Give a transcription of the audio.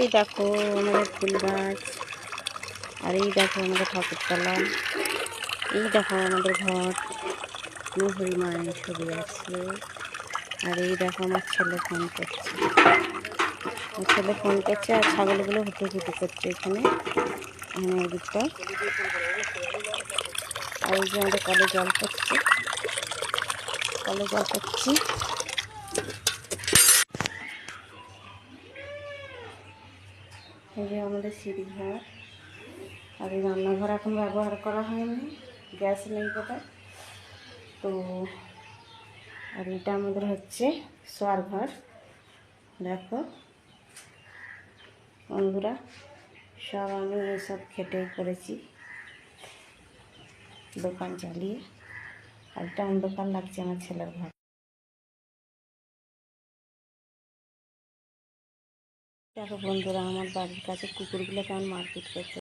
এই দেখো আমাদের ফুল গাছ, আর এই দেখো আমাদের ঠাকুরতলা, এই দেখো আমাদের ঘর, হরি মায়ের ছবি আছে। আর এই দেখো আমার ছেলে ফোন করছে, আর ছাগলগুলো হুটুহুটু করছে এখানে এদিকটা। আর এই যে আমাদের কলে জল পড়ছে, এই যে আমাদের সিঁড়ি ঘর। আর এই রান্নাঘর এখন ব্যবহার করা হয়নি, গ্যাস নেই কোথায় তো। আর এটা আমাদের হচ্ছে শোয়ার ঘর। দেখো বন্ধুরা, সব আমি এসব খেটেই করেছি দোকান চালিয়ে। আর এটা অন্ধকার লাগছে আমার ছেলের ঘর। দেখো বন্ধুরা, আমার বাড়ির কাছে কুকুরগুলো কেমন মারপিট করছে।